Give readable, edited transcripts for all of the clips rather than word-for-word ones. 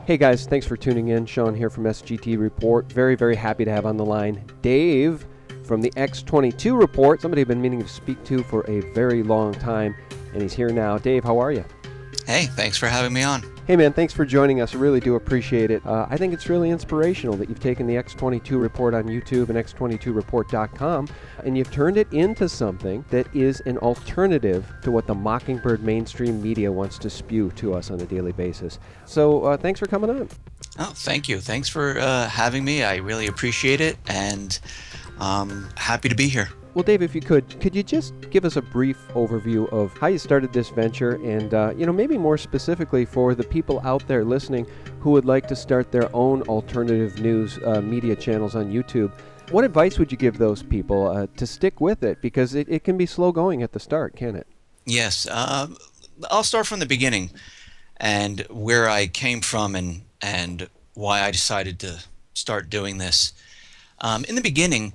Hey guys, thanks for tuning in. Sean here from SGT Report. Very, very happy to have on the line Dave from the X22 Report, somebody I've been meaning to speak to for a very long time, and he's here now. Dave, how are you? Hey, thanks for having me on. Hey man, thanks for joining us. I really do appreciate it. I think it's really inspirational that you've taken the X22 Report on YouTube and X22Report.com and you've turned it into something that is an alternative to what the Mockingbird mainstream media wants to spew to us on a daily basis. So thanks for coming on. Oh, thank you. Thanks for having me. I really appreciate it, and happy to be here. Well, Dave, if you could you just give us a brief overview of how you started this venture and, maybe more specifically for the people out there listening who would like to start their own alternative news media channels on YouTube? What advice would you give those people to stick with it? Because it can be slow going at the start, can't it? Yes. I'll start from the beginning and where I came from and why I decided to start doing this. In the beginning,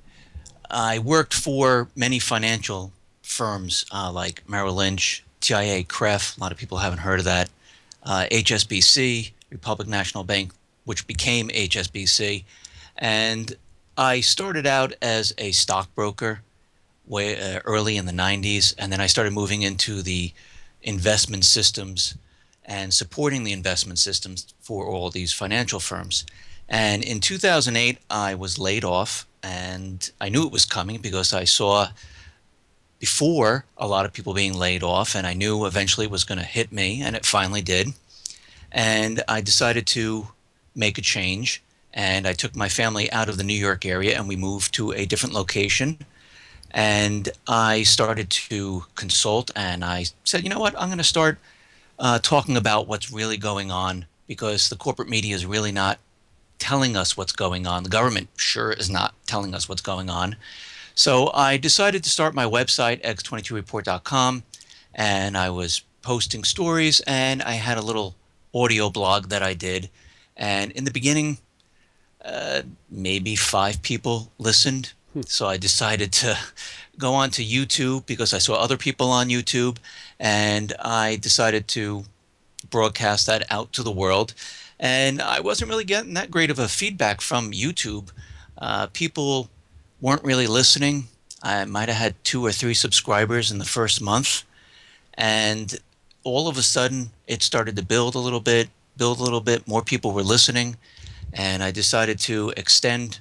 I worked for many financial firms like Merrill Lynch, TIA, CREF, a lot of people haven't heard of that, HSBC, Republic National Bank, which became HSBC. And I started out as a stockbroker way early in the 90s, and then I started moving into the investment systems and supporting the investment systems for all these financial firms. And in 2008, I was laid off, and I knew it was coming because I saw before a lot of people being laid off, and I knew eventually it was going to hit me, and it finally did. And I decided to make a change, and I took my family out of the New York area, and we moved to a different location. And I started to consult, and I said, you know what, I'm going to start talking about what's really going on, because the corporate media is really not telling us what's going on. The government sure is not telling us what's going on. So I decided to start my website, X22Report.com, and I was posting stories, and I had a little audio blog that I did. And in the beginning, maybe 5 people listened. So I decided to go on to YouTube because I saw other people on YouTube, and I decided to broadcast that out to the world. And I wasn't really getting that great of a feedback from YouTube. People weren't really listening. I might have had 2 or 3 subscribers in the first month. And all of a sudden, it started to build a little bit. More people were listening. And I decided to extend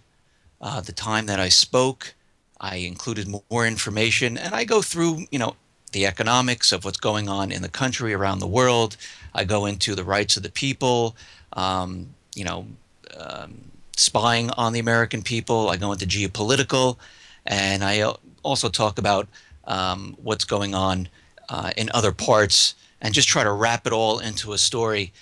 the time that I spoke. I included more information. And I go through, the economics of what's going on in the country, around the world. I go into the rights of the people, spying on the American people. I go into geopolitical, and I also talk about what's going on in other parts, and just try to wrap it all into a story,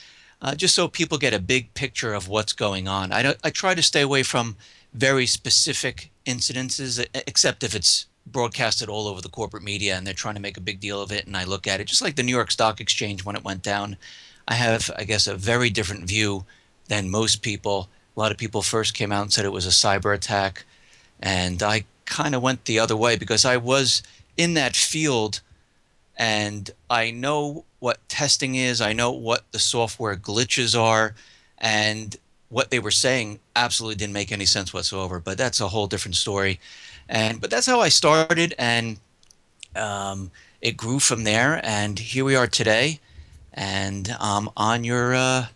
just so people get a big picture of what's going on. I try to stay away from very specific incidences, except if it's broadcasted all over the corporate media and they're trying to make a big deal of it, and I look at it just like the New York Stock Exchange when it went down. I have, I guess, a very different view than most people. A lot of people first came out and said it was a cyber attack, and I kind of went the other way because I was in that field, and I know what testing is, I know what the software glitches are, and what they were saying absolutely didn't make any sense whatsoever. But that's a whole different story. But that's how I started, and it grew from there, and here we are today, and on your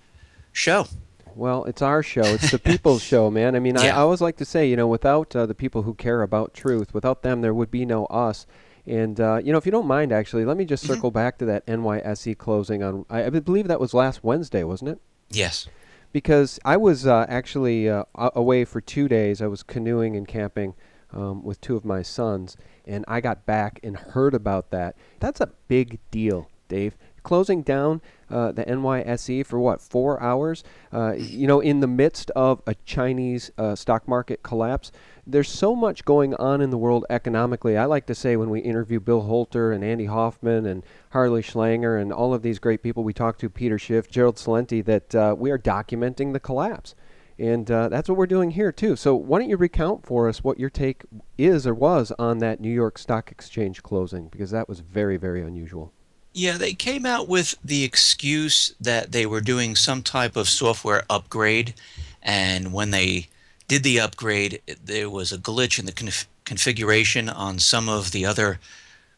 show. Well, it's our show. It's the people's show, man. I mean, I Yeah. always like to say, without the people who care about truth, without them, there would be no us. And, if you don't mind, actually, let me just Mhm. circle back to that NYSE closing on, I believe that was last Wednesday, wasn't it? Yes. Because I was actually away for 2 days. I was canoeing and camping with 2 of my sons, and I got back and heard about that. That's a big deal, Dave. Closing down the NYSE for what, 4 hours? In the midst of a Chinese stock market collapse. There's so much going on in the world economically. I like to say when we interview Bill Holter and Andy Hoffman and Harley Schlanger and all of these great people we talk to, Peter Schiff, Gerald Celente, that we are documenting the collapse. And that's what we're doing here, too. So why don't you recount for us what your take is or was on that New York Stock Exchange closing, because that was very, very unusual. Yeah, they came out with the excuse that they were doing some type of software upgrade, and when they did the upgrade, there was a glitch in the configuration on some of the other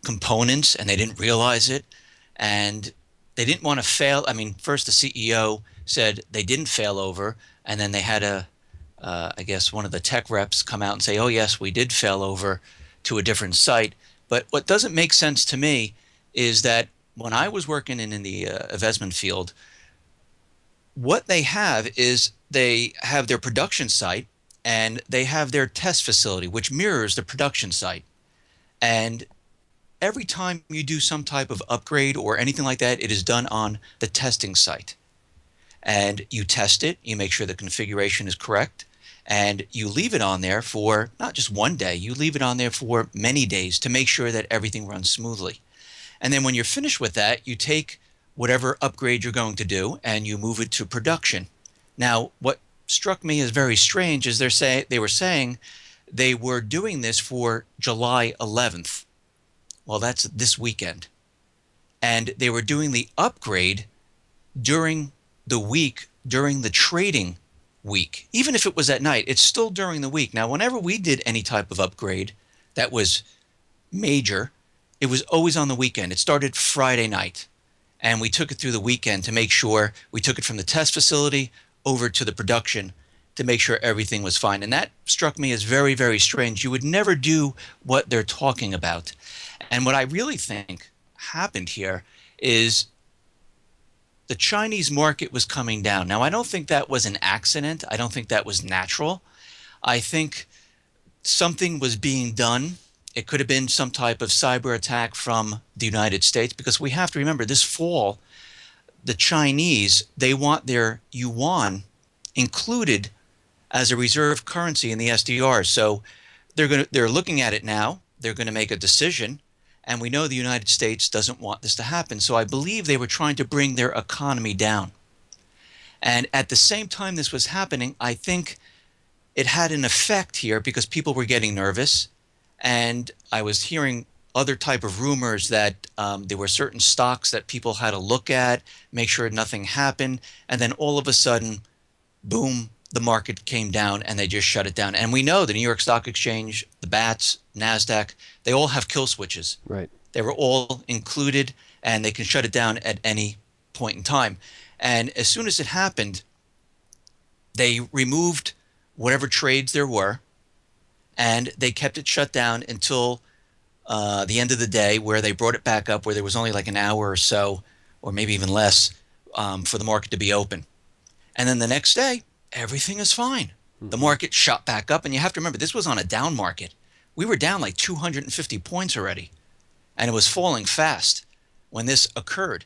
components, and they didn't realize it, and they didn't want to fail. I mean, first the CEO said they didn't fail over, and then they had I guess one of the tech reps come out and say, "Oh yes, we did fail over to a different site." But what doesn't make sense to me is that when I was working in the investment field, what they have is they have their production site and they have their test facility, which mirrors the production site. And every time you do some type of upgrade or anything like that, it is done on the testing site. And you test it, you make sure the configuration is correct, and you leave it on there for not just one day, you leave it on there for many days to make sure that everything runs smoothly. And then when you're finished with that, you take whatever upgrade you're going to do and you move it to production. Now, what struck me as very strange is they were saying they were doing this for July 11th. Well, that's this weekend. And they were doing the upgrade during the week, during the trading week. Even if it was at night, it's still during the week. Now, whenever we did any type of upgrade that was major, it was always on the weekend. It started Friday night, and we took it through the weekend to make sure we took it from the test facility over to the production to make sure everything was fine. And that struck me as very, very strange. You would never do what they're talking about. And what I really think happened here is the Chinese market was coming down. Now, I don't think that was an accident. I don't think that was natural. I think something was being done. It could have been some type of cyber attack from the United States, because we have to remember this fall, the Chinese, they want their yuan included as a reserve currency in the SDR. So they're looking at it now. They're going to make a decision. And we know the United States doesn't want this to happen. So I believe they were trying to bring their economy down. And at the same time this was happening, I think it had an effect here because people were getting nervous. And I was hearing other type of rumors that there were certain stocks that people had to look at, make sure nothing happened. And then all of a sudden, boom, the market came down and they just shut it down. And we know the New York Stock Exchange, the BATS, NASDAQ, they all have kill switches. Right. They were all included, and they can shut it down at any point in time. And as soon as it happened, they removed whatever trades there were, and they kept it shut down until the end of the day, where they brought it back up, where there was only like an hour or so, or maybe even less, for the market to be open. And then the next day, everything is fine. The market shot back up, and you have to remember, this was on a down market. We were down like 250 points already, and it was falling fast when this occurred.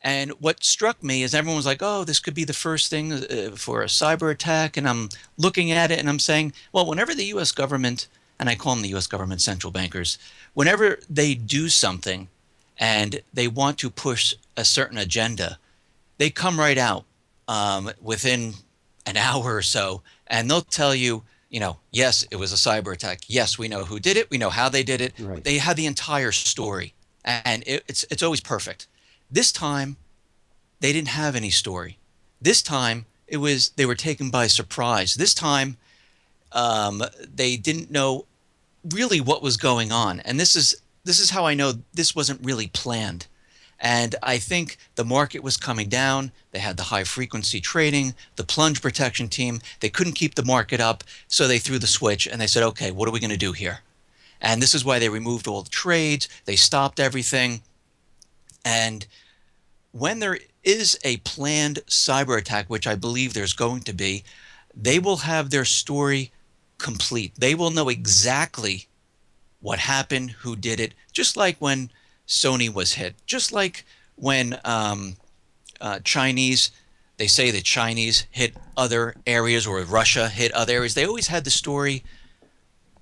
And what struck me is everyone was like, oh, this could be the first thing for a cyber attack. And I'm looking at it and I'm saying, well, whenever the U.S. government, and I call them the U.S. government central bankers, whenever they do something and they want to push a certain agenda, they come right out within an hour or so, and they'll tell you, yes, it was a cyber attack. Yes, we know who did it. We know how they did it. Right. They have the entire story, and it's always perfect. This time, they didn't have any story. This time, they were taken by surprise. This time, they didn't know really what was going on, and this is how I know this wasn't really planned. And I think the market was coming down. They had the high frequency trading, the plunge protection team. They couldn't keep the market up, so they threw the switch and they said, okay, what are we going to do here? And this is why they removed all the trades. They stopped everything. And when there is a planned cyber attack, which I believe there's going to be, they will have their story complete. They will know exactly what happened, who did it, just like when Sony was hit, just like when Chinese, they say the Chinese hit other areas, or Russia hit other areas. They always had the story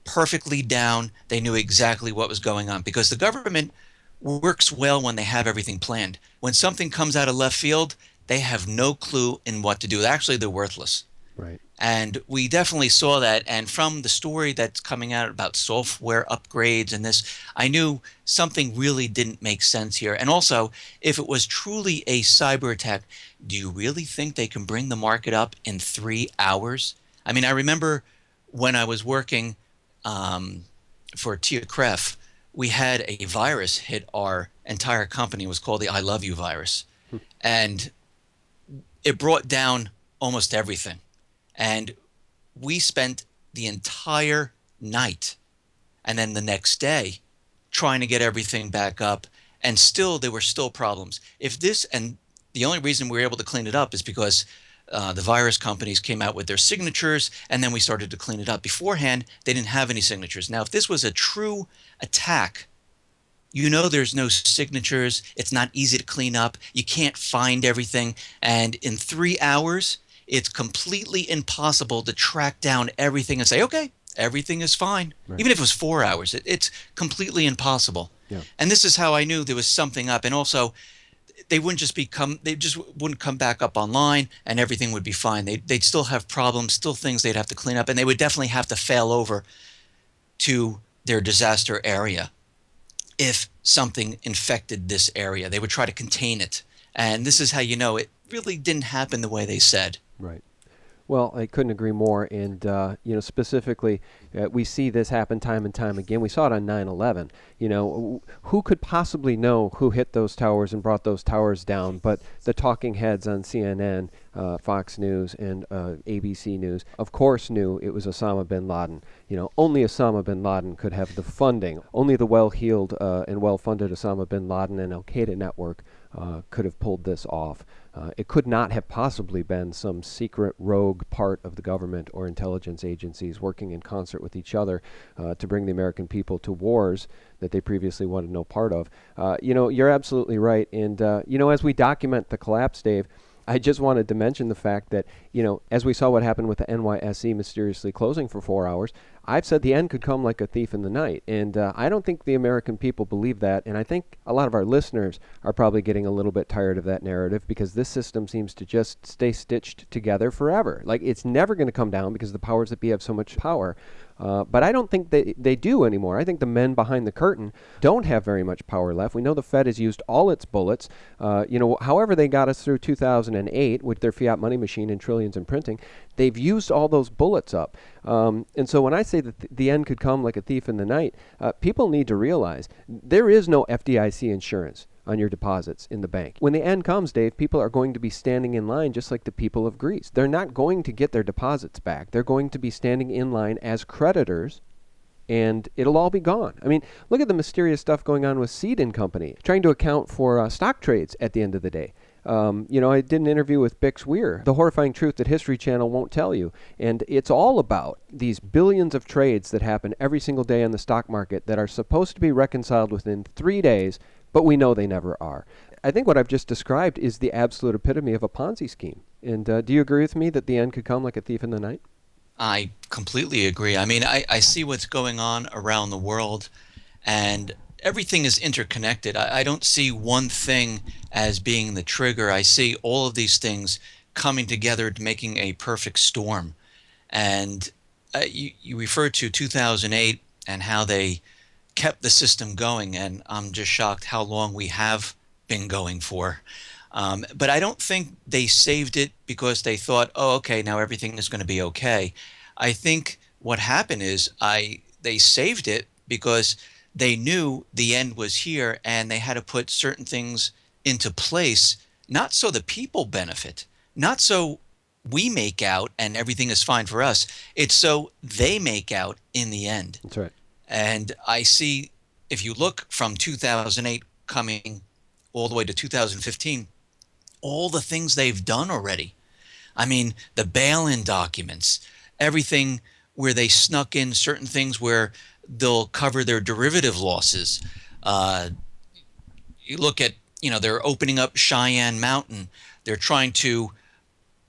perfectly down. They knew exactly what was going on, because the government works well when they have everything planned. When something comes out of left field, they have no clue in what to do. Actually, they're worthless. Right. And we definitely saw that. And from the story that's coming out about software upgrades and this, I knew something really didn't make sense here. And also, if it was truly a cyber attack, do you really think they can bring the market up in 3 hours? I mean, I remember when I was working for Tia Kref, we had a virus hit our entire company. It was called the I Love You virus. And it brought down almost everything. And we spent the entire night and then the next day trying to get everything back up. And still, there were still problems. If this, and the only reason we were able to clean it up is because the virus companies came out with their signatures, and then we started to clean it up. Beforehand, they didn't have any signatures. Now, if this was a true attack, you know there's no signatures. It's not easy to clean up. You can't find everything. And in 3 hours, it's completely impossible to track down everything and say, okay, everything is fine. Right. Even if it was 4 hours, it's completely impossible. Yeah. And this is how I knew there was something up. And also, they just wouldn't come back up online and everything would be fine. They'd still have problems, still things they'd have to clean up, and they would definitely have to fail over to their disaster area. If something infected this area, they would try to contain it. And this is how you know it really didn't happen the way they said. Right. Well, I couldn't agree more. And, specifically, we see this happen time and time again. We saw it on 9/11. Who could possibly know who hit those towers and brought those towers down but the talking heads on CNN, Fox News, and ABC News, of course, knew it was Osama bin Laden. Only Osama bin Laden could have the funding. Only the well-heeled and well-funded Osama bin Laden and Al-Qaeda network could have pulled this off. It could not have possibly been some secret rogue part of the government or intelligence agencies working in concert with each other to bring the American people to wars that they previously wanted no part of. You're absolutely right. And, as we document the collapse, Dave, I just wanted to mention the fact that, as we saw what happened with the NYSE mysteriously closing for 4 hours, I've said the end could come like a thief in the night. And I don't think the American people believe that. And I think a lot of our listeners are probably getting a little bit tired of that narrative because this system seems to just stay stitched together forever. Like it's never going to come down because the powers that be have so much power. But I don't think they do anymore. I think the men behind the curtain don't have very much power left. We know the Fed has used all its bullets. However they got us through 2008 with their fiat money machine and trillions in printing, they've used all those bullets up. And so when I say that the end could come like a thief in the night, people need to realize there is no FDIC insurance on your deposits in the bank. When the end comes, Dave, people are going to be standing in line just like the people of Greece. They're not going to get their deposits back. They're going to be standing in line as creditors, and it'll all be gone. I mean, look at the mysterious stuff going on with Seed and Company, trying to account for stock trades at the end of the day. I did an interview with Bix Weir, the horrifying truth that History Channel won't tell you. And it's all about these billions of trades that happen every single day on the stock market that are supposed to be reconciled within 3 days, but we know they never are. I think what I've just described is the absolute epitome of a Ponzi scheme. And do you agree with me that the end could come like a thief in the night? I completely agree. I mean, I see what's going on around the world, and everything is interconnected. I don't see one thing as being the trigger. I see all of these things coming together to making a perfect storm. And you referred to 2008 and how they kept the system going, and I'm just shocked how long we have been going for. But I don't think they saved it because they thought, oh, okay, now everything is going to be okay. I think what happened is they saved it because they knew the end was here and they had to put certain things into place, not so the people benefit, not so we make out and everything is fine for us. It's so they make out in the end. That's right. And I see, if you look from 2008 coming all the way to 2015, all the things they've done already. I mean, the bail-in documents, everything where they snuck in certain things where they'll cover their derivative losses. You look at, they're opening up Cheyenne Mountain. They're trying to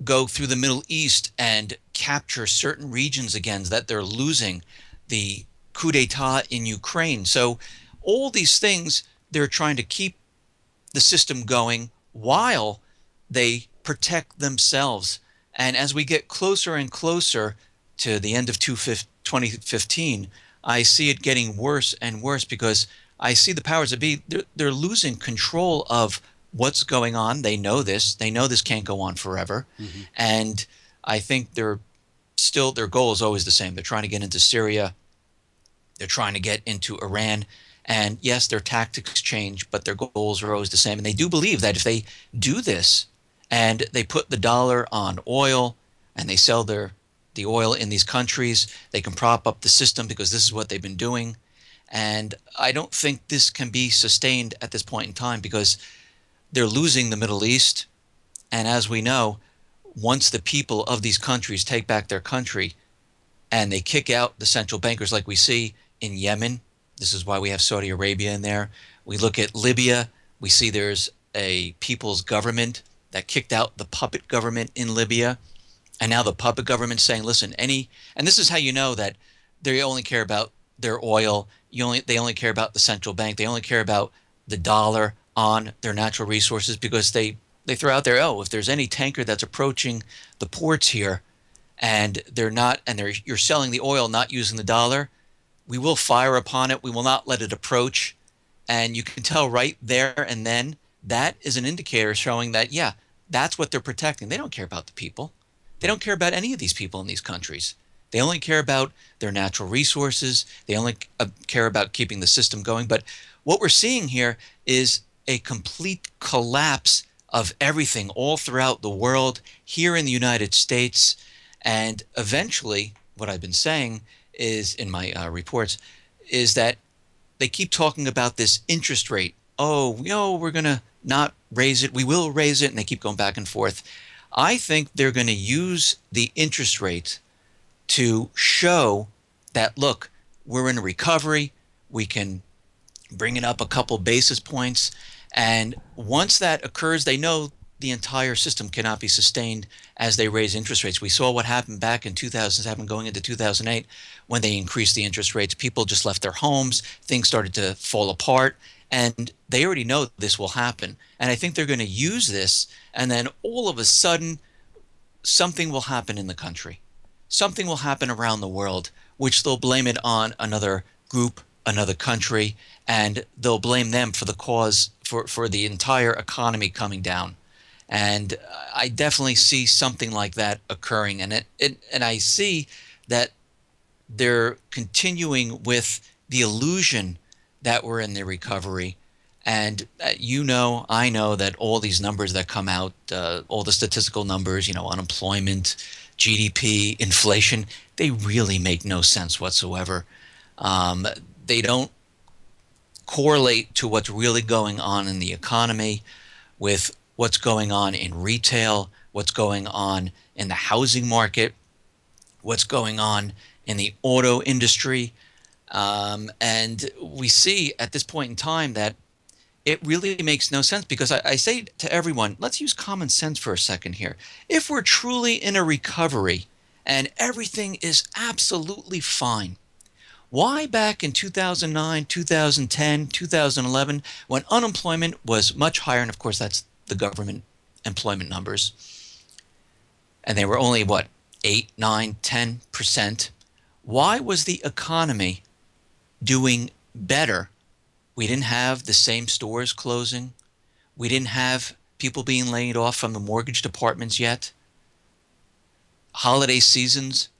go through the Middle East and capture certain regions again that they're losing. The coup d'etat in Ukraine. So all these things, they're trying to keep the system going while they protect themselves. And as we get closer and closer to the end of 2015, I see it getting worse and worse because I see the powers that be, they're losing control of what's going on. They know this. They know this can't go on forever. Hmm. And I think their goal is always the same. They're trying to get into Syria. They're trying to get into Iran. And yes, their tactics change, but their goals are always the same. And they do believe that if they do this and they put the dollar on oil and they sell the oil in these countries, they can prop up the system because this is what they've been doing. And I don't think this can be sustained at this point in time because they're losing the Middle East. And as we know, once the people of these countries take back their country and they kick out the central bankers like we see in Yemen, this is why we have Saudi Arabia in there. We look at Libya, we see there's a people's government that kicked out the puppet government in Libya. And now the puppet government's saying, listen, and this is how you know that they only care about their oil. They only care about the central bank. They only care about the dollar on their natural resources because they throw out there, oh, if there's any tanker that's approaching the ports here and you're selling the oil not using the dollar, we will fire upon it. We will not let it approach. And you can tell right there and then that is an indicator showing that, yeah, that's what they're protecting. They don't care about the people. They don't care about any of these people in these countries. They only care about their natural resources. They only care about keeping the system going. But what we're seeing here is a complete collapse of everything all throughout the world, here in the United States. And eventually, what I've been saying is in my reports is that they keep talking about this interest rate. Oh, we're going to not raise it. We will raise it. And they keep going back and forth. I think they're going to use the interest rate to show that, look, we're in a recovery. We can bring it up a couple basis points. And once that occurs, they know the entire system cannot be sustained as they raise interest rates. We saw what happened back in 2007 going into 2008 when they increased the interest rates. People just left their homes. Things started to fall apart. And they already know this will happen. And I think they're going to use this. And then all of a sudden, something will happen in the country. Something will happen around the world, which they'll blame it on another group, another country, and they'll blame them for the cause for the entire economy coming down. And I definitely see something like that occurring. And and I see that they're continuing with the illusion that we're in the recovery. And I know that all these numbers that come out, all the statistical numbers, unemployment, GDP, inflation, they really make no sense whatsoever. They don't correlate to what's really going on in the economy with what's going on in retail, what's going on in the housing market, what's going on in the auto industry. And we see at this point in time that it really makes no sense because I say to everyone, let's use common sense for a second here. If we're truly in a recovery and everything is absolutely fine, why back in 2009, 2010, 2011, when unemployment was much higher, and of course that's the government employment numbers, and they were only, 8, 9, 10%, why was the economy doing better? We didn't have the same stores closing. We didn't have people being laid off from the mortgage departments yet. Holiday seasons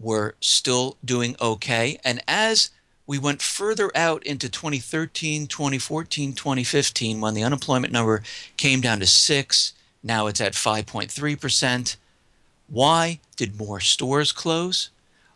were still doing okay. And as we went further out into 2013, 2014, 2015, when the unemployment number came down to 6, now it's at 5.3%. Why did more stores close?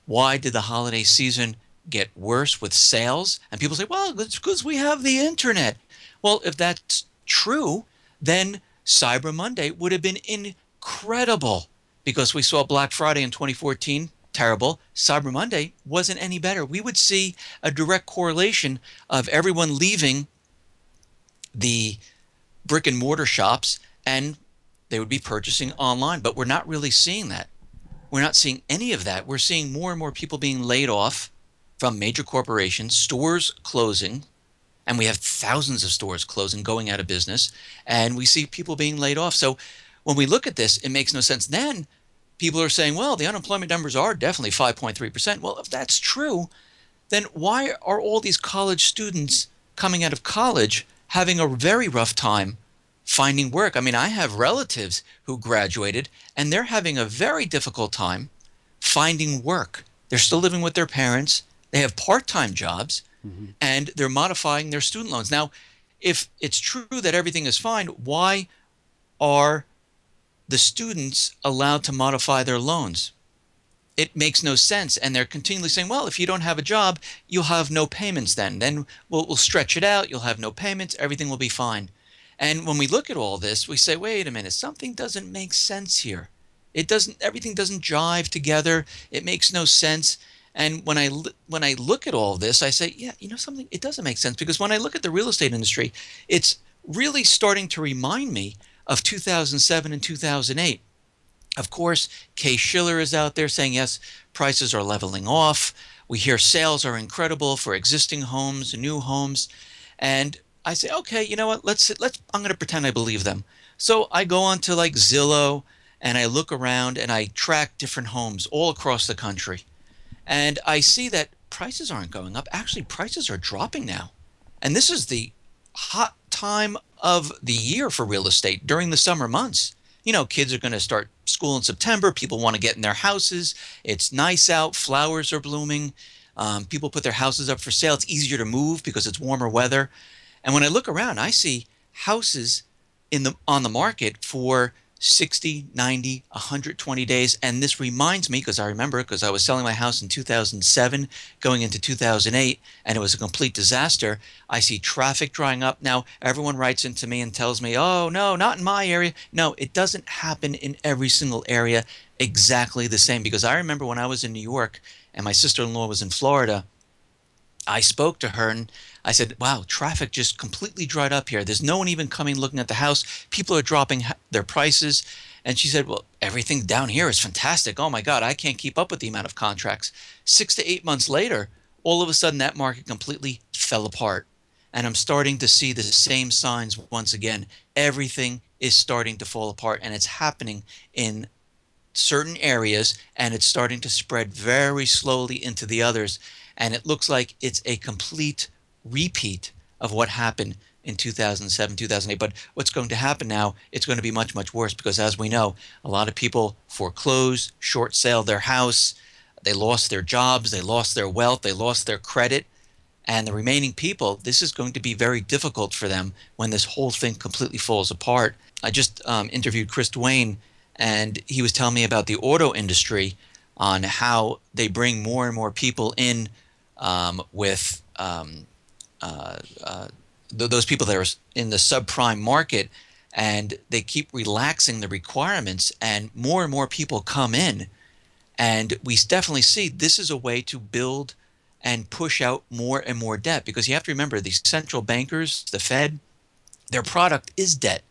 Why did the holiday season get worse with sales? And people say, well, that's because we have the internet. Well, if that's true, then Cyber Monday would have been incredible because we saw Black Friday in 2014, terrible. Cyber Monday wasn't any better. We would see a direct correlation of everyone leaving the brick and mortar shops and they would be purchasing online, but we're not really seeing that. We're not seeing any of that. We're seeing more and more people being laid off from major corporations, stores closing, and we have thousands of stores closing, going out of business, and we see people being laid off. So when we look at this, it makes no sense. Then people are saying, well, the unemployment numbers are definitely 5.3%. Well, if that's true, then why are all these college students coming out of college having a very rough time finding work? I mean, I have relatives who graduated and they're having a very difficult time finding work. They're still living with their parents. They have part-time jobs Hmm. and they're modifying their student loans. Now, if it's true that everything is fine, why are the students allowed to modify their loans? It makes no sense. And they're continually saying, well, if you don't have a job, you'll have no payments then. Then we'll stretch it out. You'll have no payments. Everything will be fine. And when we look at all this, we say, wait a minute, something doesn't make sense here. Everything doesn't jive together. It makes no sense. And when I look at all this, I say, yeah, you know something, it doesn't make sense because when I look at the real estate industry, it's really starting to remind me of 2007 and 2008. Of course, Kay Schiller is out there saying, yes, prices are leveling off. We hear sales are incredible for existing homes, new homes. And I say, okay, you know what? I'm going to pretend I believe them. So I go on to like Zillow and I look around and I track different homes all across the country. And I see that prices aren't going up. Actually, prices are dropping now. And this is the hot time of the year for real estate during the summer months. You know, kids are going to start school in September. People want to get in their houses. It's nice out. Flowers are blooming. People put their houses up for sale. It's easier to move because it's warmer weather. And when I look around, I see houses on the market for 60, 90, 120 days. And this reminds me, because I remember, because I was selling my house in 2007, going into 2008, and it was a complete disaster. I see traffic drying up. Now, everyone writes into me and tells me, oh, no, not in my area. No, it doesn't happen in every single area exactly the same. Because I remember when I was in New York and my sister-in-law was in Florida, I spoke to her and I said, wow, traffic just completely dried up here. There's no one even coming looking at the house. People are dropping their prices. And she said, well, everything down here is fantastic. Oh my God, I can't keep up with the amount of contracts. 6 to 8 months later, all of a sudden that market completely fell apart. And I'm starting to see the same signs once again. Everything is starting to fall apart and it's happening in certain areas and it's starting to spread very slowly into the others. And it looks like it's a complete repeat of what happened in 2007, 2008. But what's going to happen now, it's going to be much, much worse because as we know, a lot of people foreclosed, short sale their house, they lost their jobs, they lost their wealth, they lost their credit. And the remaining people, this is going to be very difficult for them when this whole thing completely falls apart. I just interviewed Chris Duane, and he was telling me about the auto industry on how they bring more and more people in with those people that are in the subprime market, and they keep relaxing the requirements, and more people come in. And we definitely see this is a way to build and push out more and more debt because you have to remember these central bankers, the Fed, their product is debt.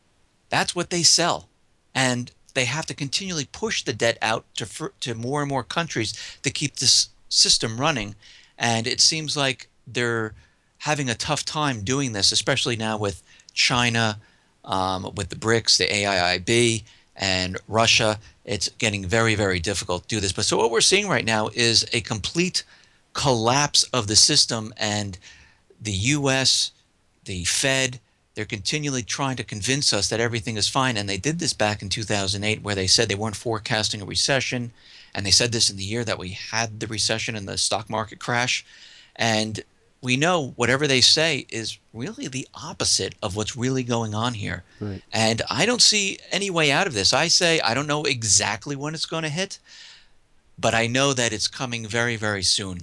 That's what they sell. And they have to continually push the debt out to more and more countries to keep this system running. And it seems like they're having a tough time doing this, especially now with China, with the BRICS, the AIIB, and Russia. It's getting very, very difficult to do this. But so what we're seeing right now is a complete collapse of the system, and the U.S., the Fed, they're continually trying to convince us that everything is fine. And they did this back in 2008 where they said they weren't forecasting a recession. And they said this in the year that we had the recession and the stock market crash. And we know whatever they say is really the opposite of what's really going on here. Right. And I don't see any way out of this. I say I don't know exactly when it's going to hit, but I know that it's coming very, very soon.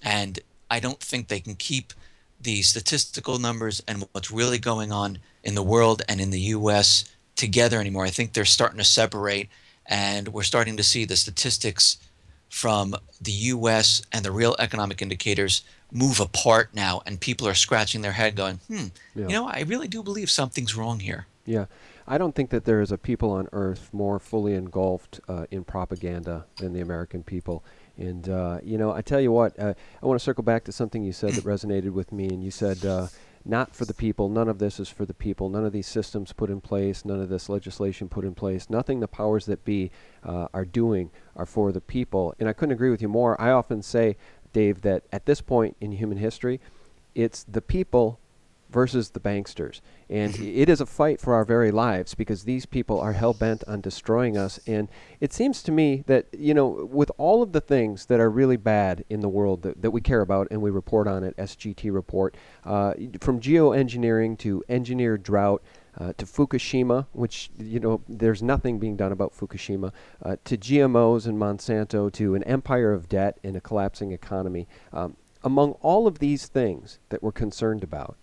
And I don't think they can keep the statistical numbers and what's really going on in the world and in the U.S. together anymore. I think they're starting to separate, and we're starting to see the statistics from the U.S. and the real economic indicators move apart now, and people are scratching their head going, Yeah. I really do believe something's wrong here. Yeah. I don't think that there is a people on earth more fully engulfed in propaganda than the American people. And, I tell you what, I want to circle back to something you said that resonated with me. And you said not for the people. None of this is for the people. None of these systems put in place, none of this legislation put in place, nothing the powers that be are doing are for the people. And I couldn't agree with you more. I often say, Dave, that at this point in human history, it's the people versus the banksters. And it is a fight for our very lives because these people are hell-bent on destroying us. And it seems to me that, with all of the things that are really bad in the world that we care about and we report on at SGT Report, from geoengineering to engineered drought, to Fukushima, which, there's nothing being done about Fukushima, to GMOs and Monsanto, to an empire of debt and a collapsing economy. Among all of these things that we're concerned about,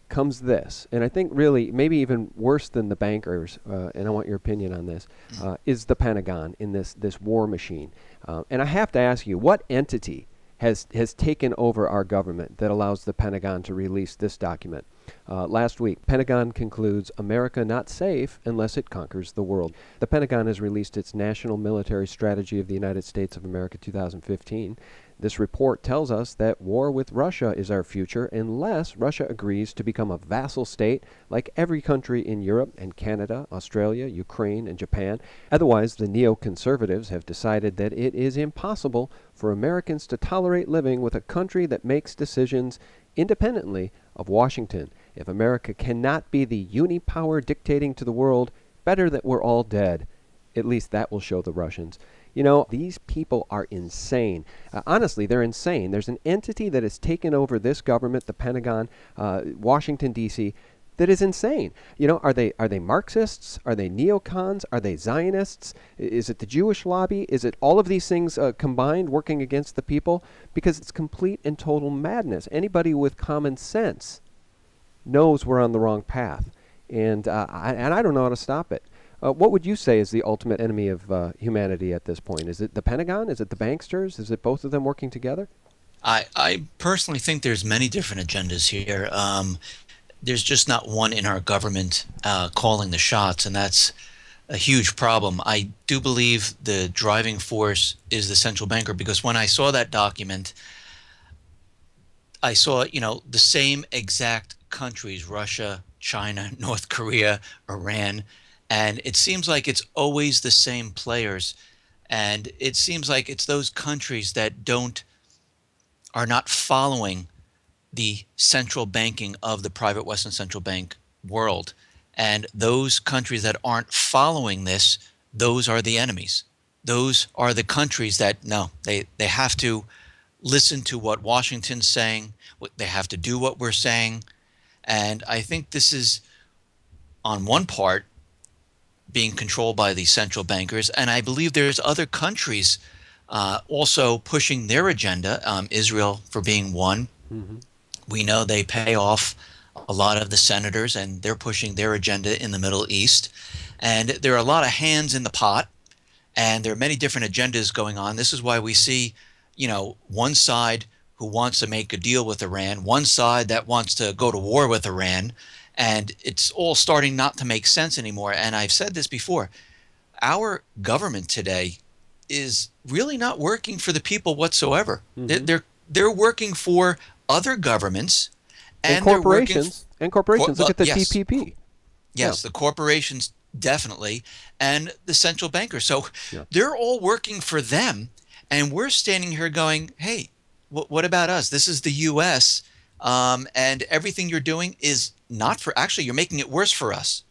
comes this, and I think really maybe even worse than the bankers, and I want your opinion on this, is the Pentagon in this war machine. And I have to ask you, what entity has taken over our government that allows the Pentagon to release this document? Last week, Pentagon concludes America not safe unless it conquers the world. The Pentagon has released its National Military Strategy of the United States of America 2015. This report tells us that war with Russia is our future unless Russia agrees to become a vassal state like every country in Europe and Canada, Australia, Ukraine, and Japan. Otherwise, the neoconservatives have decided that it is impossible for Americans to tolerate living with a country that makes decisions independently of Washington. If America cannot be the unipower dictating to the world, better that we're all dead. At least that will show the Russians. These people are insane. Honestly, they're insane. There's an entity that has taken over this government, the Pentagon, Washington, D.C., that is insane. Are they Marxists? Are they neocons? Are they Zionists? Is it the Jewish lobby? Is it all of these things combined working against the people? Because it's complete and total madness. Anybody with common sense knows we're on the wrong path. And I don't know how to stop it. What would you say is the ultimate enemy of humanity at this point? Is it the Pentagon? Is it the banksters? Is it both of them working together? I personally think there's many different agendas here. There's just not one in our government calling the shots, and that's a huge problem. I do believe the driving force is the central banker, because when I saw that document, I saw, the same exact countries, Russia, China, North Korea, Iran, and it seems like it's always the same players. And it seems like it's those countries that are not following the central banking of the private Western central bank world. And those countries that aren't following this, those are the enemies. Those are the countries that, no, they have to listen to what Washington's saying. They have to do what we're saying. And I think this is, on one part, being controlled by the central bankers. And I believe there's other countries also pushing their agenda, Israel for being one. Mm-hmm. We know they pay off a lot of the senators, and they're pushing their agenda in the Middle East. And there are a lot of hands in the pot, and there are many different agendas going on. This is why we see, one side who wants to make a deal with Iran, one side that wants to go to war with Iran, and it's all starting not to make sense anymore. And I've said this before, our government today is really not working for the people whatsoever. Mm-hmm. They're working for other governments and corporations. Look at the TPP. Yes, the corporations definitely, and the central bankers. So they're all working for them, and we're standing here going, hey, what about us? This is the U.S., and everything you're doing is not for, actually, you're making it worse for us.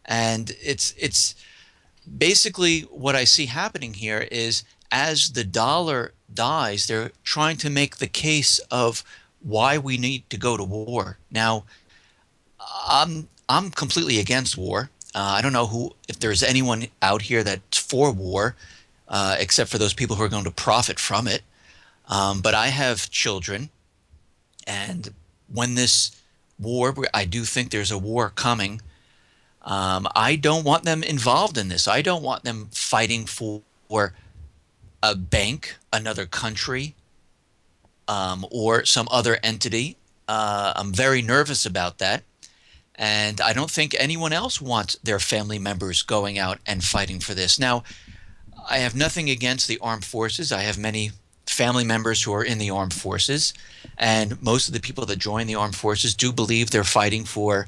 And it's basically what I see happening here is, as the dollar dies, they're trying to make the case of why we need to go to war. Now, I'm completely against war. I don't know if there's anyone out here that's for war, except for those people who are going to profit from it. But I have children, and when this war, I do think there's a war coming, I don't want them involved in this. I don't want them fighting for a bank, another country, or some other entity. I'm very nervous about that. And I don't think anyone else wants their family members going out and fighting for this. Now, I have nothing against the armed forces. I have many family members who are in the armed forces, and most of the people that join the armed forces do believe they're fighting for,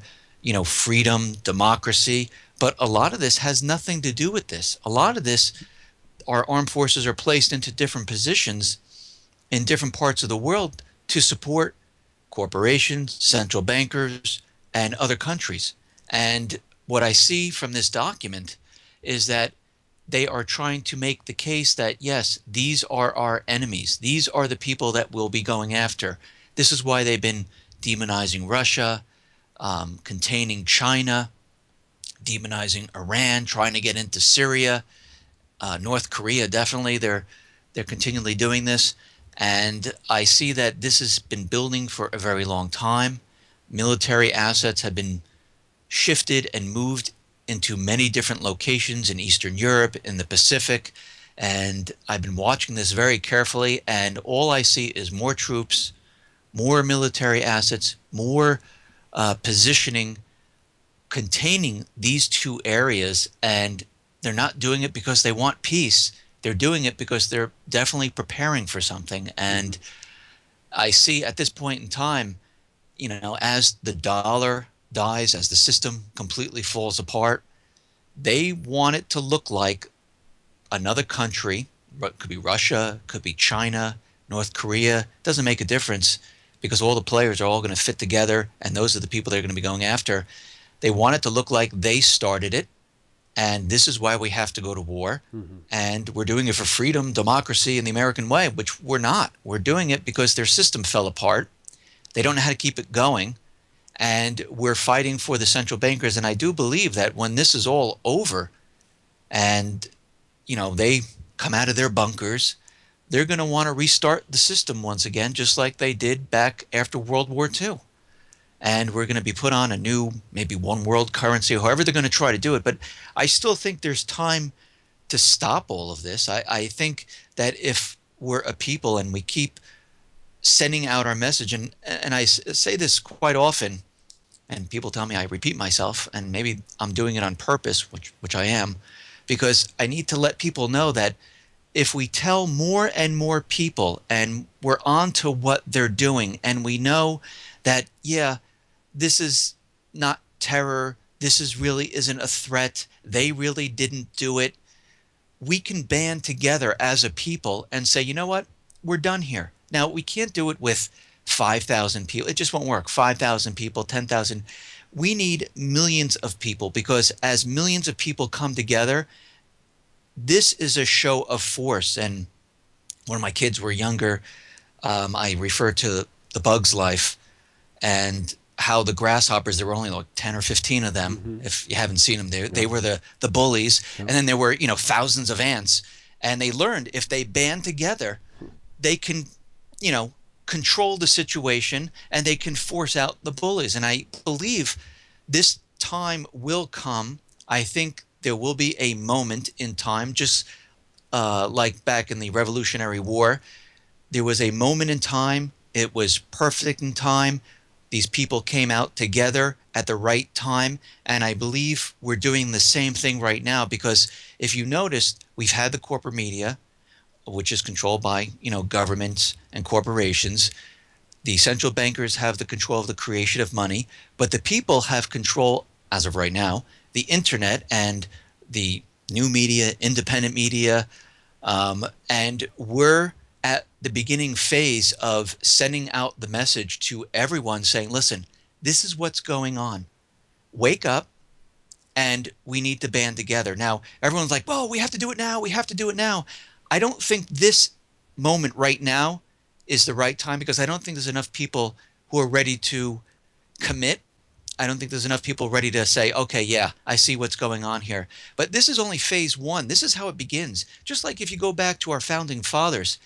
freedom, democracy. But a lot of this has nothing to do with this. A lot of this, our armed forces are placed into different positions in different parts of the world to support corporations, central bankers, and other countries. And what I see from this document is that they are trying to make the case that, yes, these are our enemies. These are the people that we'll be going after. This is why they've been demonizing Russia, containing China, demonizing Iran, trying to get into Syria, North Korea. Definitely, they're continually doing this. And I see that this has been building for a very long time. Military assets have been shifted and moved into many different locations in Eastern Europe, in the Pacific. And I've been watching this very carefully, and all I see is more troops, more military assets, more positioning containing these two areas. And they're not doing it because they want peace. They're doing it because they're definitely preparing for something. And I see at this point in time, as the dollar dies, as the system completely falls apart, they want it to look like another country. It could be Russia, could be China, North Korea. Doesn't make a difference, because all the players are all going to fit together, and those are the people they're going to be going after. They want it to look like they started it, and this is why we have to go to war. And we're doing it for freedom, democracy, and the American way, which we're not. We're doing it because their system fell apart. They don't know how to keep it going. And we're fighting for the central bankers. And I do believe that when this is all over and, they come out of their bunkers, they're going to want to restart the system once again, just like they did back after World War II. And we're going to be put on a new, maybe one world currency, however they're going to try to do it. But I still think there's time to stop all of this. I think that if we're a people and we keep sending out our message, and I say this quite often, and people tell me I repeat myself, and maybe I'm doing it on purpose, which I am, because I need to let people know that if we tell more and more people, and we're on to what they're doing, and we know that, yeah, this is not terror, this really isn't a threat, they really didn't do it, we can band together as a people and say, you know what, we're done here. Now, we can't do it with 5,000 people. It just won't work. 5,000 people, 10,000. We need millions of people, because as millions of people come together, this is a show of force. And when my kids were younger, I referred to The Bug's Life and how the grasshoppers, there were only like 10 or 15 of them. If you haven't seen them, they were the bullies. And then there were, thousands of ants. And they learned if they band together, they can, control the situation, and they can force out the bullies. And I believe this time will come. I think there will be a moment in time, just like back in the Revolutionary War. There was a moment in time. It was perfect in time. These people came out together at the right time. And I believe we're doing the same thing right now, because if you noticed, we've had the corporate media, which is controlled by, governments and corporations. The central bankers have the control of the creation of money, but the people have control, as of right now, the internet and the new media, independent media. And we're at the beginning phase of sending out the message to everyone saying, listen, this is what's going on. Wake up, and we need to band together. Now, everyone's like, well, we have to do it now. We have to do it now. I don't think this moment right now is the right time, because I don't think there's enough people who are ready to commit. I don't think there's enough people ready to say, okay, yeah, I see what's going on here. But this is only phase one. This is how it begins. Just like if you go back to our founding fathers,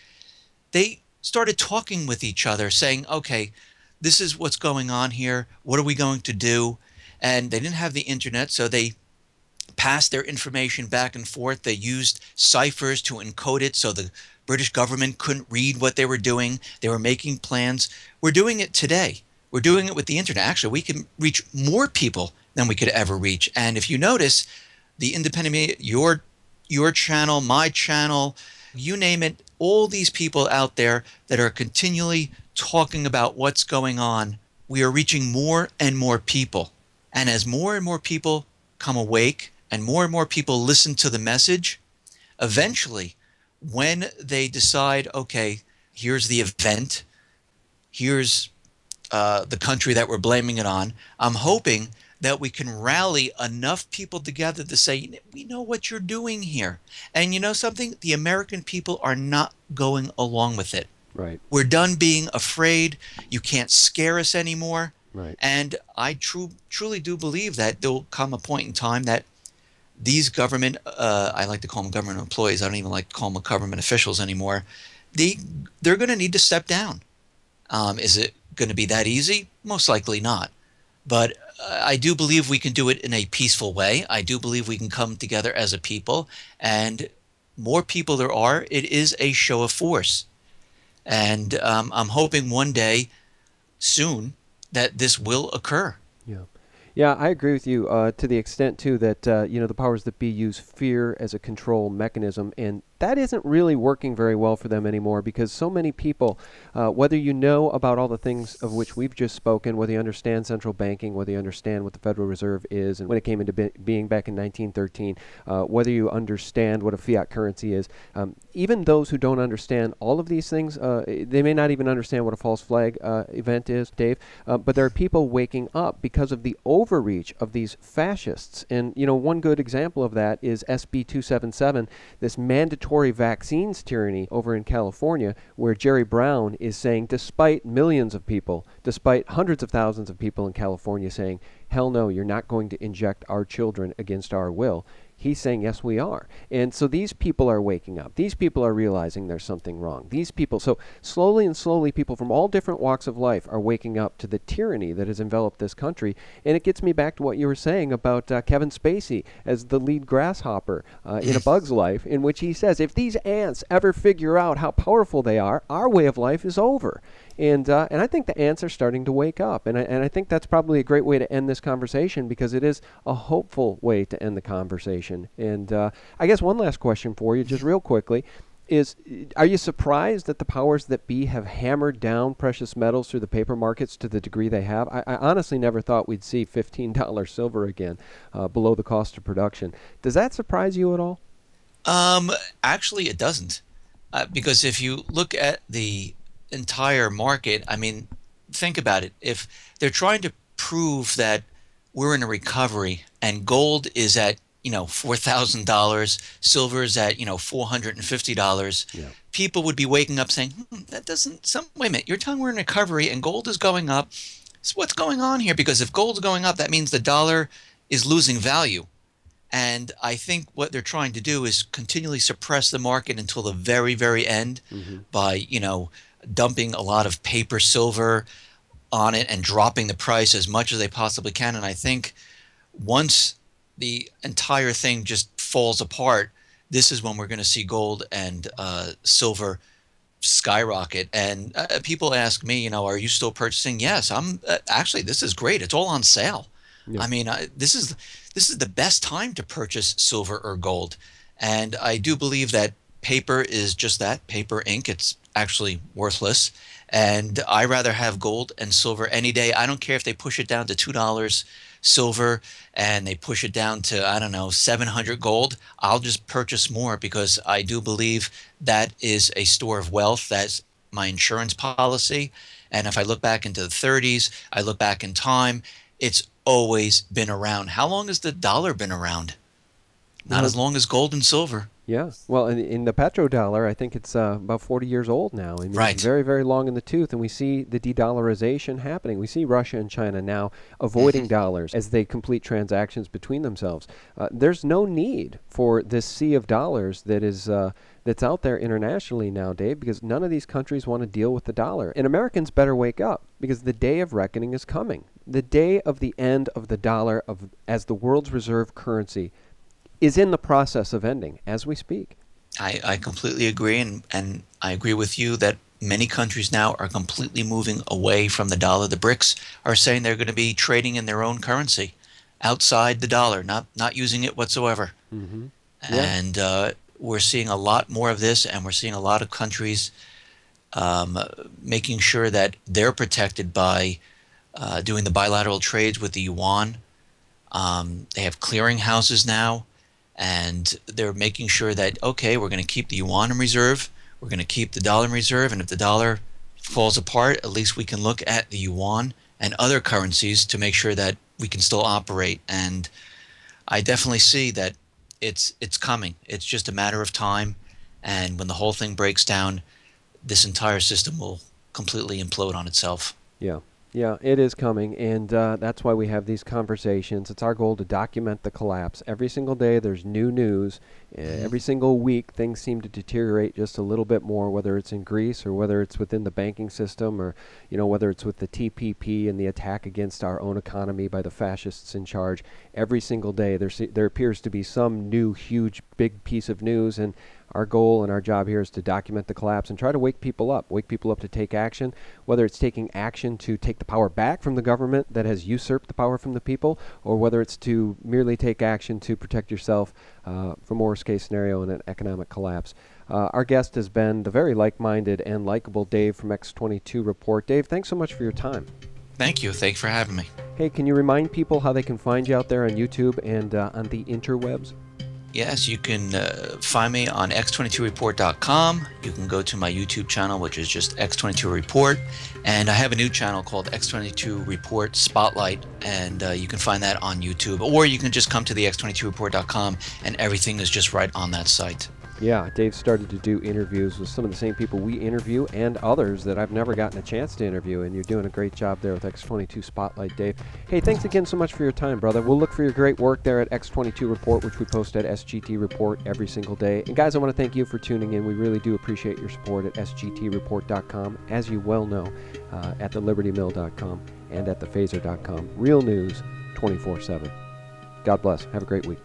they started talking with each other, saying, okay, this is what's going on here. What are we going to do? And they didn't have the internet, so they passed their information back and forth. They used ciphers to encode it so the British government couldn't read what they were doing. They were making plans. We're doing it today. We're doing it with the internet. Actually, we can reach more people than we could ever reach. And if you notice, the independent media, your channel, my channel, you name it, all these people out there that are continually talking about what's going on, we are reaching more and more people. And as more and more people come awake and more people listen to the message, eventually, when they decide, okay, here's the event, here's the country that we're blaming it on, I'm hoping that we can rally enough people together to say, we know what you're doing here. And you know something? The American people are not going along with it. Right. We're done being afraid. You can't scare us anymore. Right. And I truly do believe that there will come a point in time that these government, I like to call them government employees, I don't even like to call them government officials anymore, they're going to need to step down. Is it going to be that easy? Most likely not. But I do believe we can do it in a peaceful way. I do believe we can come together as a people. And more people there are, it is a show of force. And I'm hoping one day, soon, that this will occur. Yeah. Yeah, I agree with you to the extent, too, that, the powers that be use fear as a control mechanism, and that isn't really working very well for them anymore because so many people, whether you know about all the things of which we've just spoken, whether you understand central banking, whether you understand what the Federal Reserve is and when it came into being back in 1913, whether you understand what a fiat currency is, even those who don't understand all of these things, they may not even understand what a false flag event is, Dave, but there are people waking up because of the overreach of these fascists. And, one good example of that is SB 277, this mandatory vaccines tyranny over in California, where Jerry Brown is saying, despite millions of people, despite hundreds of thousands of people in California saying, hell no, you're not going to inject our children against our will. He's saying, yes, we are. And so these people are waking up. These people are realizing there's something wrong. These people, so slowly and slowly, people from all different walks of life are waking up to the tyranny that has enveloped this country. And it gets me back to what you were saying about Kevin Spacey as the lead grasshopper in A Bug's Life, in which he says, if these ants ever figure out how powerful they are, our way of life is over. And I think the ants are starting to wake up. And I think that's probably a great way to end this conversation because it is a hopeful way to end the conversation. And I guess one last question for you, just real quickly, is are you surprised that the powers that be have hammered down precious metals through the paper markets to the degree they have? I honestly never thought we'd see $15 silver again below the cost of production. Does that surprise you at all? Actually, it doesn't. Because if you look at the entire market, I mean, think about it. If they're trying to prove that we're in a recovery and gold is at, $4,000, silver is at, $450, Yeah. people would be waking up saying, that doesn't, wait a minute, you're telling we're in recovery and gold is going up. So what's going on here? Because if gold's going up, that means the dollar is losing value. And I think what they're trying to do is continually suppress the market until the very, very end by, dumping a lot of paper silver on it and dropping the price as much as they possibly can. And I think once the entire thing just falls apart, this is when we're going to see gold and silver skyrocket. And people ask me, are you still purchasing? Yes, I'm actually, this is great. It's all on sale. Yeah. I mean, this is the best time to purchase silver or gold. And I do believe that paper is just that, paper, ink. It's actually worthless. And I rather have gold and silver any day. I don't care if they push it down to $2 silver and they push it down to, I don't know, 700 gold. I'll just purchase more because I do believe that is a store of wealth. That's my insurance policy. And if I look back into the 30s, I look back in time, it's always been around. How long has the dollar been around? Not as long as gold and silver. Yeah. Well, in the petrodollar, I think it's about 40 years old now. I mean, Right. It's very, very long in the tooth, and we see the de-dollarization happening. We see Russia and China now avoiding dollars as they complete transactions between themselves. There's no need for this sea of dollars that is that's out there internationally now, Dave, because none of these countries want to deal with the dollar. And Americans better wake up because the day of reckoning is coming. The day of the end of the dollar as the world's reserve currency is in the process of ending as we speak. I completely agree, and I agree with you that many countries now are completely moving away from the dollar. The BRICS are saying they're going to be trading in their own currency outside the dollar, not using it whatsoever. Mm-hmm. Yeah. And we're seeing a lot more of this, and we're seeing a lot of countries making sure that they're protected by doing the bilateral trades with the yuan. They have clearinghouses now, and they're making sure that, okay, we're going to keep the yuan in reserve, we're going to keep the dollar in reserve, and if the dollar falls apart, at least we can look at the yuan and other currencies to make sure that we can still operate. And I definitely see that it's coming. It's just a matter of time, and when the whole thing breaks down, this entire system will completely implode on itself. Yeah. Yeah, it is coming, and that's why we have these conversations. It's our goal to document the collapse. Every single day there's new news. Every single week things seem to deteriorate just a little bit more, whether it's in Greece or whether it's within the banking system, or whether it's with the TPP and the attack against our own economy by the fascists in charge. Every single day there appears to be some new, huge, big piece of news, and our goal and our job here is to document the collapse and try to wake people up to take action, whether it's taking action to take the power back from the government that has usurped the power from the people, or whether it's to merely take action to protect yourself from worst case scenario in an economic collapse. Our guest has been the very like-minded and likable Dave from X22 Report. Dave, thanks so much for your time. Thank you. Thanks for having me. Hey, can you remind people how they can find you out there on YouTube and on the interwebs? Yes, you can find me on X22Report.com. You can go to my YouTube channel, which is just X22 Report. And I have a new channel called X22 Report Spotlight, and you can find that on YouTube. Or you can just come to the X22Report.com, and everything is just right on that site. Yeah, Dave started to do interviews with some of the same people we interview and others that I've never gotten a chance to interview, and you're doing a great job there with X22 Spotlight, Dave. Hey, thanks again so much for your time, brother. We'll look for your great work there at X22 Report, which we post at SGT Report every single day. And guys, I want to thank you for tuning in. We really do appreciate your support at SGTReport.com, as you well know, at thelibertymill.com and at thephaser.com. Real news 24/7. God bless. Have a great week.